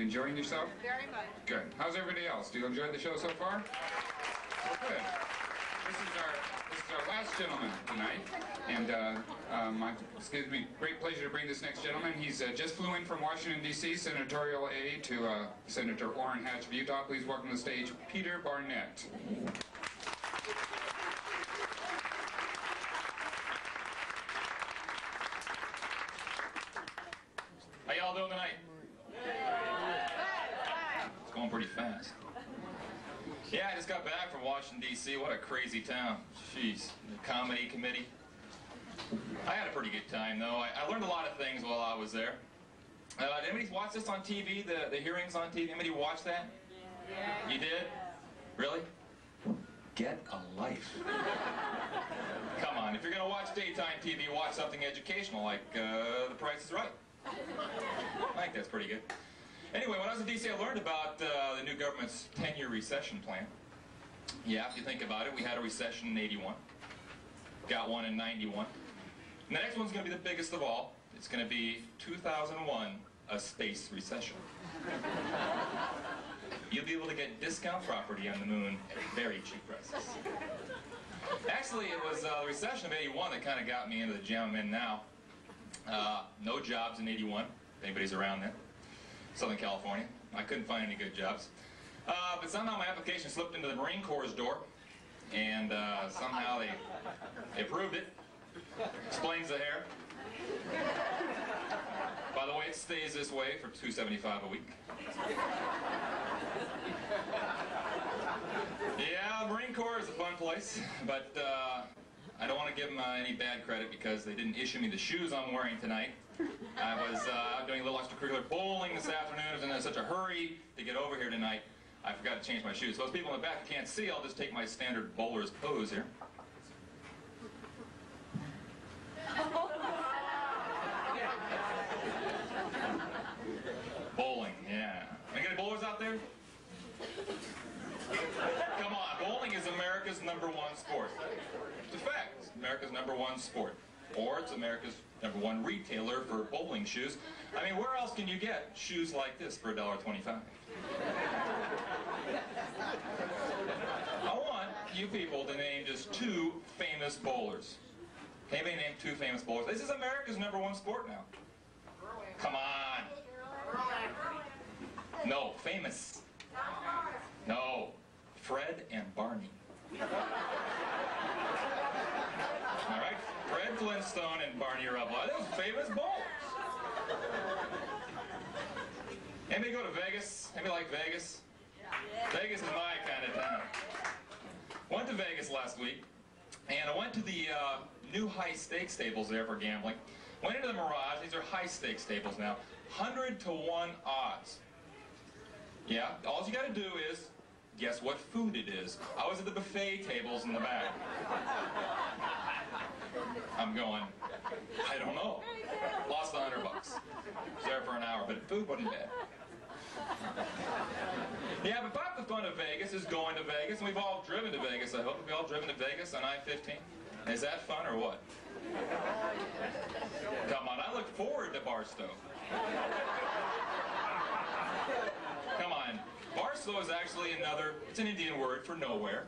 Enjoying yourself? Very much. Good. How's everybody else? Do you enjoy the show so far? Good. This is our last gentleman tonight, and excuse me, great pleasure to bring this next gentleman. He's just flew in from Washington, D.C., senatorial aide to Senator Orrin Hatch of Utah. Please welcome to the stage Peter Barnett. How y'all doing tonight? It's going pretty fast. Yeah, I just got back from Washington, D.C. What a crazy town. Jeez, the comedy committee. I had a pretty good time, though. I learned a lot of things while I was there. Did anybody watch this on TV, the hearings on TV? Anybody watch that? Yeah. You did? Really? Get a life. Come on, if you're going to watch daytime TV, watch something educational like The Price is Right. I think that's pretty good. Anyway, when I was in D.C., I learned about the new government's 10-year recession plan. Yeah, if you think about it, we had a recession in '81. Got one in '91. And the next one's going to be the biggest of all. It's going to be 2001, a space recession. You'll be able to get discount property on the moon at very cheap prices. Actually, it was the recession of '81 that kind of got me into the jam I'm in now. No jobs in '81, if anybody's around there. Southern California. I couldn't find any good jobs. But somehow my application slipped into the Marine Corps' door, and somehow they approved it. Explains the hair. By the way, it stays this way for $275 a week. Yeah, Marine Corps is a fun place, but I don't want to give them any bad credit because they didn't issue me the shoes I'm wearing tonight. I was doing a little extracurricular bowling this afternoon. I was in such a hurry to get over here tonight, I forgot to change my shoes. So those people in the back who can't see, I'll just take my standard bowler's pose here. Bowling, yeah. Any good bowlers out there? Come on, bowling is America's #1 sport. It's a fact. It's America's #1 sport. Or it's America's #1 retailer for bowling shoes. I mean, where else can you get shoes like this for $1.25? I want you people to name just 2 famous bowlers. Anybody name 2 famous bowlers? This is America's #1 sport now. Come on. No, famous. No, Fred and Barney. All right, Fred Flintstone and Barney Rubble. Those famous bowlers. Anybody go to Vegas? Anybody like Vegas? Vegas is my kind of town. Went to Vegas last week, and I went to the new high-stakes tables there for gambling. Went into the Mirage. These are high-stakes tables now. 100-to-1 odds. Yeah, all you got to do is guess what food it is. I was at the buffet tables in the back. I'm going, I don't know. Lost $100. Was there for an hour, but food wasn't bad. Yeah, but part of the fun of Vegas is going to Vegas, and we've all driven to Vegas. I hope we've all driven to Vegas on I-15. Is that fun or what? Come on, I look forward to Barstow. Come on, Barstow is actually it's an Indian word for nowhere.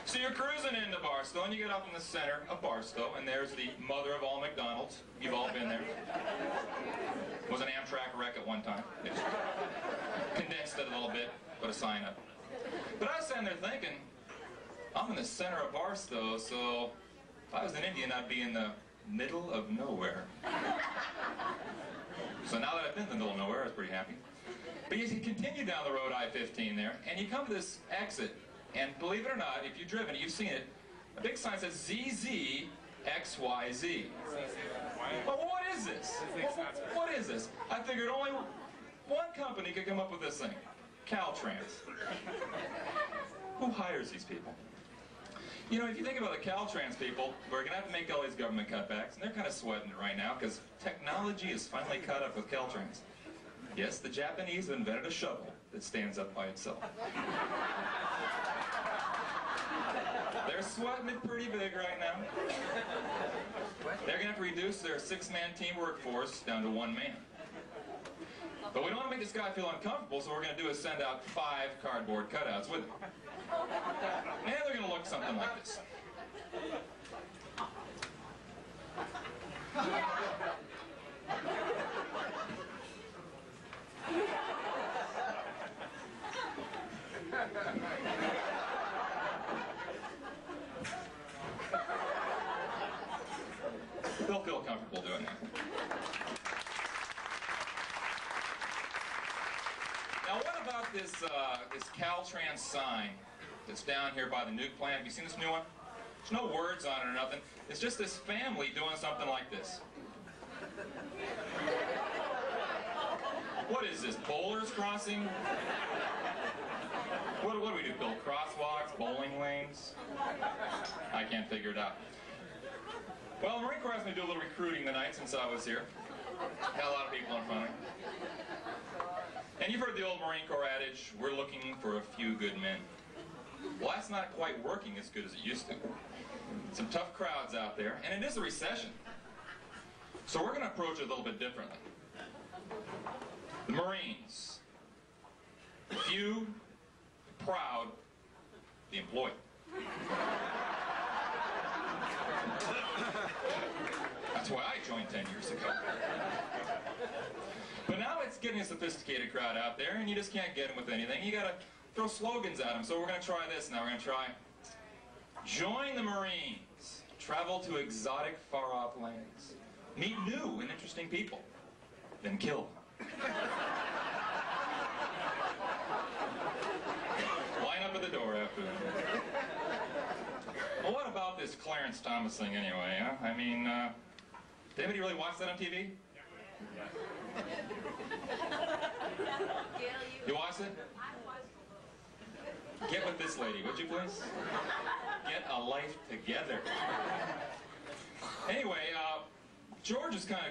So you're cruising into Barstow, and you get up in the center of Barstow, and there's the mother of all McDonald's. You've all been there. It was an Amtrak wreck at one time. They just condensed it a little bit, put a sign up. But I was sitting there thinking, I'm in the center of Barstow, so if I was an Indian, I'd be in the middle of nowhere. So now that I've been in the middle of nowhere, I was pretty happy. But you continue down the road I-15 there, and you come to this exit, and believe it or not, if you've driven it, you've seen it, a big sign says ZZXYZ. But what is this? What is this? I figured only one company could come up with this thing. Caltrans. Who hires these people? You know, if you think about the Caltrans people, we're going to have to make all these government cutbacks, and they're kind of sweating it right now because technology is finally caught up with Caltrans. Yes, the Japanese have invented a shovel that stands up by itself. They're sweating it pretty big right now. They're going to have to reduce their 6-man team workforce down to 1 man. But we don't want to make this guy feel uncomfortable, so what we're going to do is send out 5 cardboard cutouts with him. And they're going to look something like this. They'll feel comfortable doing that. Now, what about this Caltrans sign that's down here by the nuke plant? Have you seen this new one? There's no words on it or nothing. It's just this family doing something like this. What is this, bowlers crossing? What do we do, build crosswalks, bowling lanes? I can't figure it out. Well, the Marine Corps asked me to do a little recruiting tonight since I was here. Had a lot of people in front of me. And you've heard the old Marine Corps adage, we're looking for a few good men. Well, that's not quite working as good as it used to. Some tough crowds out there, and it is a recession. So we're going to approach it a little bit differently. The Marines, few, proud, the employed. That's why I joined 10 years ago. But now it's getting a sophisticated crowd out there, and you just can't get them with anything. You gotta throw slogans at them. So we're gonna try this now. We're gonna try, join the Marines, travel to exotic, far-off lands, meet new and interesting people, then kill them. Line up at the door after that. Well, what about this Clarence Thomas thing anyway, huh? I mean, did anybody really watch that on TV? You watched it? Get with this lady, would you please? Get a life together. Anyway, George Bush is kind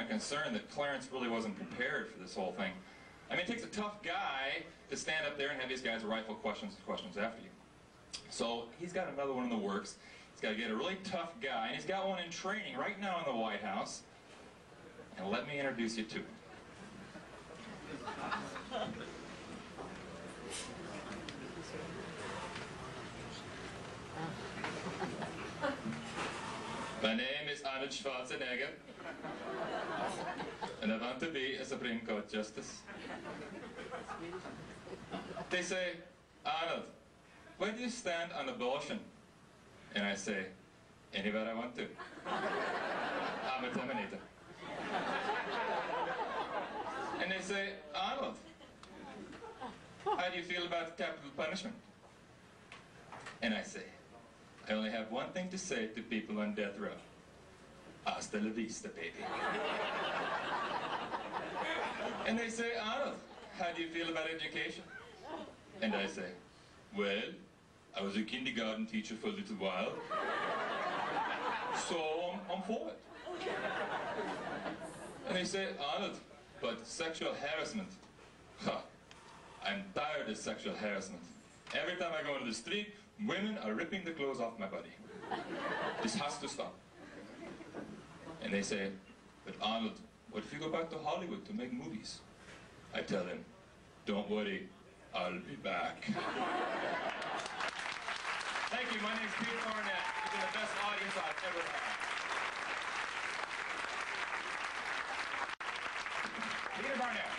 of concerned that Clarence really wasn't prepared for this whole thing. I mean, it takes a tough guy to stand up there and have these guys rifle questions after you. So he's got another one in the works. He's got to get a really tough guy, and he's got one in training right now in the White House. And let me introduce you to him. My name is Arnold Schwarzenegger, and I want to be a Supreme Court Justice. They say, Arnold, where do you stand on abortion? And I say, anywhere I want to. I'm a Terminator. And they say, Arnold, how do you feel about capital punishment? And I say, I only have one thing to say to people on death row. Hasta la vista, baby. And they say, Arnold, how do you feel about education? And I say, well, I was a kindergarten teacher for a little while, so I'm for it. And they say, Arnold, but sexual harassment. Huh. I'm tired of sexual harassment. Every time I go into the street, women are ripping the clothes off my body. This has to stop. And they say, but Arnold, what if you go back to Hollywood to make movies? I tell them, don't worry, I'll be back. Thank you, my name's Peter Barnett. You've been the best audience I've ever had. Peter Barnett.